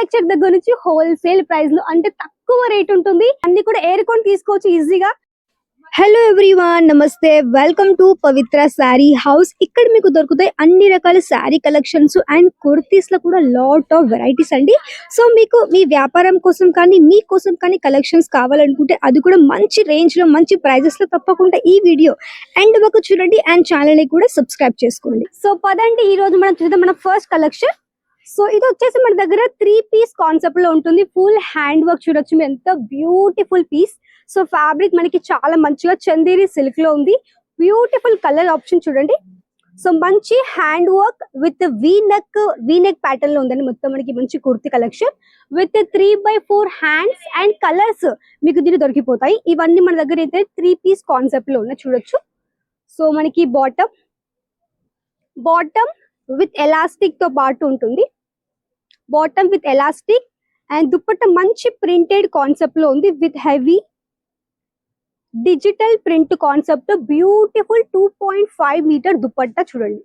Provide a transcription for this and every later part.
Manufacture దగ్గర నుంచి wholesale price లో అంటే తక్కువ రేట్ ఉంటుంది. అన్ని కూడా ఏరుకొని తీసుకోవచ్చు ఈజీగా. హలో ఎవ్రీవన్, నమస్తే, welcome to Pavitra sari house. ఇక్కడ మీకు దొరుకుతాయి అన్ని రకాల శారీ కలెక్షన్స్ అండ్ కుర్తీస్ లో కూడా లాట్ ఆఫ్ వెరైటీస్ అండి. సో మీకు మీ వ్యాపారం కోసం కానీ మీకోసం కానీ కలెక్షన్స్ కావాలనుకుంటే అది కూడా మంచి రేంజ్ లో మంచి ప్రైజెస్ లో తప్పకుండా ఈ వీడియో అండ్ ఒక చూడండి అండ్ ఛానల్ ని కూడా సబ్స్క్రైబ్ చేసుకోండి. సో పదండి ఈ రోజు మనం చూద్దాం మన ఫస్ట్ కలెక్షన్. సో ఇది వచ్చేసి మన దగ్గర 3 పీస్ కాన్సెప్ట్ లో ఉంటుంది. ఫుల్ హ్యాండ్ వర్క్ చూడొచ్చు, ఎంత బ్యూటిఫుల్ పీస్. సో ఫ్యాబ్రిక్ మనకి చాలా మంచిగా చందేరి సిల్క్ లో ఉంది. బ్యూటిఫుల్ కలర్ ఆప్షన్ చూడండి. సో మంచి hand work with V neck pattern లో ఉందండి. మొత్తం మనకి మంచి kurti collection with 3/4 hands and colours మీకు దీన్ని దొరికిపోతాయి. ఇవన్నీ మన దగ్గర అయితే 3 పీస్ కాన్సెప్ట్ లో ఉన్నాయి చూడొచ్చు. సో మనకి బాటమ్ విత్ ఎలాస్టిక్ తో పాటు ఉంటుంది. Bottom with elastic and dupatta మంచి ప్రింటెడ్ కాన్సెప్ట్ లో ఉంది with heavy digital print concept. Beautiful 2.5 metre dupatta చూడండి.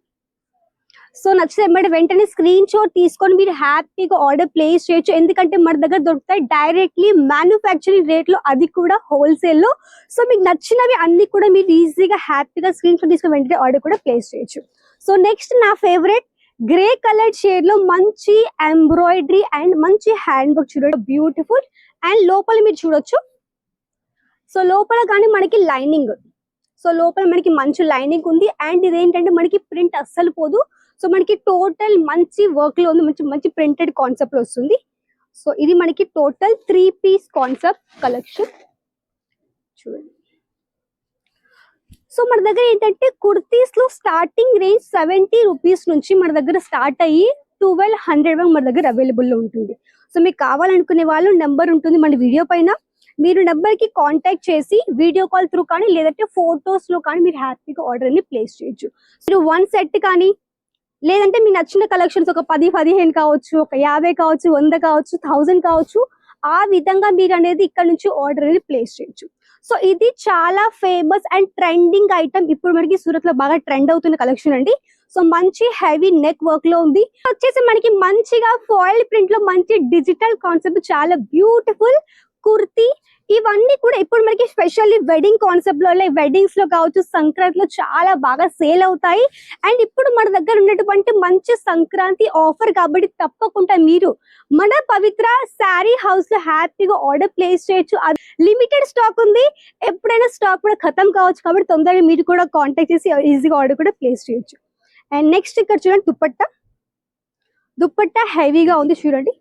సో నచ్చితే వెంటనే స్క్రీన్ షాట్ తీసుకొని మీరు హ్యాపీగా ఆర్డర్ ప్లేస్ చేయొచ్చు. ఎందుకంటే మన దగ్గర దొరుకుతాయి డైరెక్ట్లీ మ్యానుఫ్యాక్చరింగ్ రేట్ లో, అది కూడా హోల్సేల్ లో. సో మీకు నచ్చినవి అన్ని కూడా మీరు ఈజీగా హ్యాపీగా స్క్రీన్ షాట్ తీసుకొని వెంటనే ఆర్డర్ కూడా ప్లేస్ చేయొచ్చు. సో నెక్స్ట్ నా ఫేవరెట్ గ్రే కలర్ షేడ్ లో మంచి ఎంబ్రాయిడరీ అండ్ మంచి హ్యాండ్ వర్క్ చూడండి, బ్యూటిఫుల్. అండ్ లోపల మీరు చూడొచ్చు. సో లోపల కానీ మనకి లైనింగ్, సో లోపల మనకి మంచి లైనింగ్ ఉంది. అండ్ ఇదేంటంటే మనకి ప్రింట్ అస్సలు పోదు. సో మనకి టోటల్ మంచి వర్క్ లో ఉంది, మంచి మంచి ప్రింటెడ్ కాన్సెప్ట్ లో వస్తుంది. సో ఇది మనకి టోటల్ 3 పీస్ కాన్సెప్ట్ కలెక్షన్ చూడండి. సో మన దగ్గర ఏంటంటే కుర్తీస్ లో స్టార్టింగ్ రేంజ్ 70 రూపీస్ నుంచి మన దగ్గర స్టార్ట్ అయ్యి 1200 వరకు మన దగ్గర అవైలబుల్ లో ఉంటుంది. సో మీకు కావాలనుకునే వాళ్ళు నెంబర్ ఉంటుంది మన వీడియో పైన. మీరు నెంబర్ కి కాంటాక్ట్ చేసి వీడియో కాల్ త్రూ కానీ లేదంటే ఫోటోస్ లో కానీ మీరు హ్యాపీగా ఆర్డర్ ని ప్లేస్ చేయొచ్చు. మీరు 1 సెట్ కానీ లేదంటే మీకు నచ్చిన కలెక్షన్స్ ఒక 10-15 కావచ్చు, ఒక 50 కావచ్చు, 100 కావచ్చు, 1000 కావచ్చు, ఆ విధంగా మీరు అనేది ఇక్కడ నుంచి ఆర్డర్ అనేది ప్లేస్ చేయొచ్చు. సో ఇది చాలా ఫేమస్ అండ్ ట్రెండింగ్ ఐటమ్. ఇప్పుడు మనకి సూరత్ లో బాగా ట్రెండ్ అవుతున్న కలెక్షన్ అండి. సో మంచి హెవీ నెక్ వర్క్ లో ఉంది. వచ్చేసి మనకి మంచిగా ఫాయిల్ ప్రింట్ లో మంచి డిజిటల్ కాన్సెప్ట్, చాలా బ్యూటిఫుల్ కుర్తీ. ఇవన్నీ కూడా ఇప్పుడు మనకి స్పెషల్లీ వెడ్డింగ్ కాన్సెప్ట్ లో, వెడ్డింగ్స్ లో కావచ్చు, సంక్రాంతిలో చాలా బాగా సేల్ అవుతాయి. అండ్ ఇప్పుడు మన దగ్గర ఉన్నటువంటి మంచి సంక్రాంతి ఆఫర్ కాబట్టి తప్పకుండా మీరు మన పవిత్ర శారీ హౌస్ లో హ్యాపీగా ఆర్డర్ ప్లేస్ చేయొచ్చు. లిమిటెడ్ స్టాక్ ఉంది, ఎప్పుడైనా స్టాక్ కూడా ఖతం కావచ్చు కాబట్టి తొందరగా మీరు కూడా కాంటాక్ట్ చేసి ఈజీగా ఆర్డర్ కూడా ప్లేస్ చేయొచ్చు. అండ్ నెక్స్ట్ ఇక్కడ చూడండి, దుపట్టా హెవీగా ఉంది చూడండి.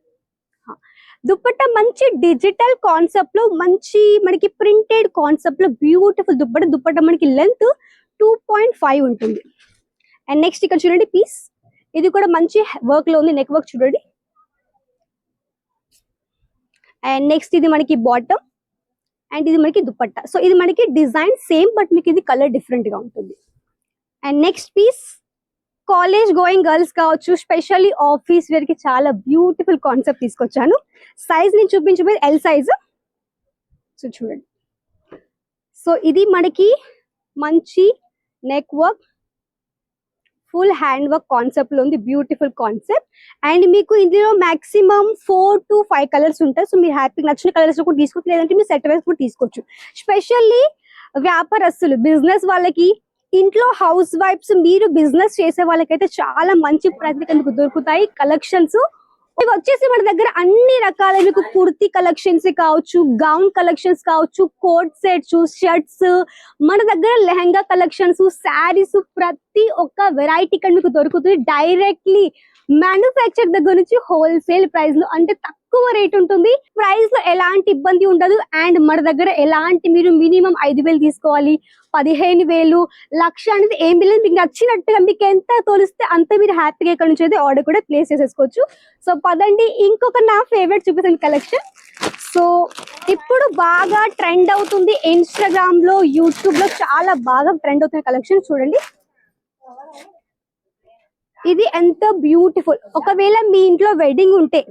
దుపట్టా మంచి డిజిటల్ కాన్సెప్ట్ లో, మంచి మనకి ప్రింటెడ్ కాన్సెప్ట్ లో బ్యూటిఫుల్ దుపట్టా మనకి లెంత్ 2.5 ఉంటుంది. అండ్ నెక్స్ట్ ఇక్కడ చూడండి పీస్, ఇది కూడా మంచి వర్క్ లో ఉంది, నెక్ వర్క్ చూడండి. అండ్ నెక్స్ట్ ఇది మనకి బాటమ్ అండ్ ఇది మనకి దుపట్టా. సో ఇది మనకి డిజైన్ సేమ్ బట్ మీకు ఇది కలర్ డిఫరెంట్ గా ఉంటుంది. And next piece college going girls కావచ్చు, స్పెషల్లీ ఆఫీస్ వేర్ కి చాలా బ్యూటిఫుల్ కాన్సెప్ట్ తీసుకొచ్చాను. సైజ్ నేను చూపించబోయేది ఎల్ సైజ్. సో చూడండి. సో ఇది మనకి మంచి neck work, full hand work concept లో ఉంది, బ్యూటిఫుల్ కాన్సెప్ట్. అండ్ మీకు ఇందులో మాక్సిమం 4 to 5 కలర్స్ ఉంటాయి. సో మీరు హ్యాపీ నచ్చిన కలర్స్ కూడా తీసుకోవచ్చు, లేదంటే మీరు సెట్ వైస్ కూడా తీసుకోవచ్చు. స్పెషల్లీ వ్యాపారస్తులు, బిజినెస్ వాళ్ళకి, ఇంట్లో హౌస్ వైఫ్స్, మీరు బిజినెస్ చేసే వాళ్ళకైతే చాలా మంచి ప్రైస్ మీకు దొరుకుతాయి కలెక్షన్స్. ఇవి వచ్చేసి మన దగ్గర అన్ని రకాల మీకు కుర్తీ కలెక్షన్స్ కావచ్చు, గౌన్ కలెక్షన్స్ కావచ్చు, కోట్ సెట్స్, షర్ట్స్, మన దగ్గర లెహంగా కలెక్షన్స్, శారీస్, ప్రతి ఒక్క వెరైటీ ఇక్కడ మీకు దొరుకుతుంది. డైరెక్ట్లీ మ్యానుఫ్యాక్చర్ దగ్గర నుంచి హోల్సేల్ ప్రైస్ లో అంటే తక్కువ రేట్ ఉంటుంది. ప్రైస్ లో ఎలాంటి ఇబ్బంది ఉండదు. అండ్ మన దగ్గర ఎలాంటి మీరు మినిమం 5000 తీసుకోవాలి, 15000, 1,00,000 అనేది ఏం లేదు. మీకు నచ్చినట్టుగా మీకు ఎంత తోలిస్తే అంత మీరు హ్యాపీగా ఇక్కడ నుంచి అయితే ఆర్డర్ కూడా ప్లేస్ చేసేసుకోవచ్చు. సో పదండి ఇంకొక నా ఫేవరెట్ చూపిస్తాను కలెక్షన్. సో ఇప్పుడు బాగా ట్రెండ్ అవుతుంది ఇన్స్టాగ్రామ్ లో, యూట్యూబ్ లో చాలా బాగా ట్రెండ్ అవుతున్న కలెక్షన్ చూడండి. ఇది ఎంత బ్యూటిఫుల్. ఒకవేళ మీ ఇంట్లో వెడ్డింగ్ ఉంటే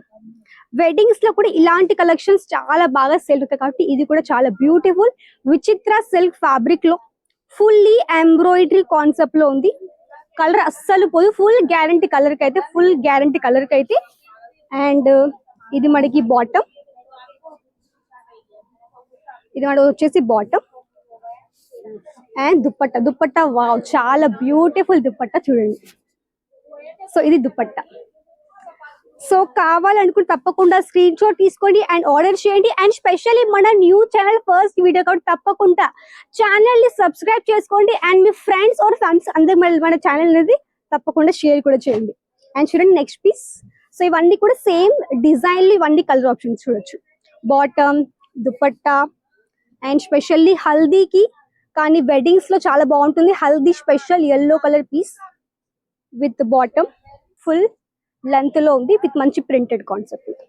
వెడ్డింగ్స్ లో కూడా ఇలాంటి కలెక్షన్స్ చాలా బాగా సేల్ అవుతాయి కాబట్టి ఇది కూడా చాలా బ్యూటిఫుల్ విచిత్ర సిల్క్ ఫ్యాబ్రిక్ లో ఫుల్లీ ఎంబ్రాయిడరీ కాన్సెప్ట్ లో ఉంది. కలర్ అస్సలు పోదు, ఫుల్ గ్యారంటీ కలర్ కి అయితే. అండ్ ఇది మనకి బాటమ్, ఇది మనకి వచ్చేసి bottom and dupatta. Dupatta wow, చాలా బ్యూటిఫుల్ దుప్పట్టా చూడండి. సో ఇది దుప్పట్టా. సో కావాలనుకుంటే తప్పకుండా స్క్రీన్ షాట్ తీసుకోండి అండ్ ఆర్డర్ చేయండి. అండ్ స్పెషల్లీ మన న్యూ ఛానల్ ఫస్ట్ వీడియో కాబట్టి తప్పకుండా ఛానల్ ని సబ్స్క్రైబ్ చేసుకోండి అండ్ మీ ఫ్రెండ్స్ ఆర్ ఫ్యామిలీస్ అందరు మన ఛానల్ అనేది తప్పకుండా షేర్ కూడా చేయండి. అండ్ చూడండి నెక్స్ట్ పీస్. సో ఇవన్నీ కూడా సేమ్ డిజైన్, ఇవన్నీ కలర్ ఆప్షన్స్ చూడొచ్చు. బాటమ్, దుపట్టా అండ్ స్పెషల్లీ హల్దీకి కానీ వెడ్డింగ్స్ లో చాలా బాగుంటుంది. Haldi special yellow colour piece with bottom full length లో ఉంది విత్ మంచి ప్రింటెడ్ కాన్సెప్ట్.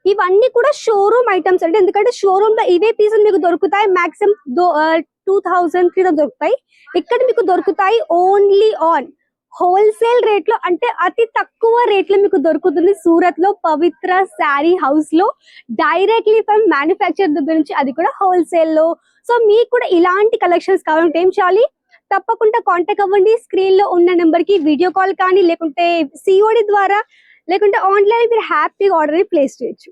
ఇవన్నీ కూడా షోరూమ్ ఐటమ్స్ అంటే, ఎందుకంటే షోరూమ్ లో ఇవే పీసులు మీకు దొరుకుతాయి మాక్సిమం 2000-3000 దొరుకుతాయి. ఇక్కడ మీకు దొరుకుతాయి ఓన్లీ ఆన్ హోల్సేల్ రేట్ లో, అంటే అతి తక్కువ రేట్ లో మీకు దొరుకుతుంది సూరత్ లో పవిత్ర శారీ హౌస్ లో డైరెక్ట్లీ ఫ్రమ్ మ్యానుఫ్యాక్చర్ దగ్గర నుంచి, అది కూడా హోల్సేల్ లో. సో మీకు కూడా ఇలాంటి కలెక్షన్స్ కావాలంటే ఏం చేయాలి, తప్పకుండా కాంటాక్ట్ అవ్వండి. స్క్రీన్ లో ఉన్న నెంబర్ కి వీడియో కాల్ కానీ లేకుంటే సిఓడి ద్వారా లేకుంటే ఆన్లైన్ మీరు హ్యాపీగా ఆర్డర్ ప్లేస్ చేయొచ్చు.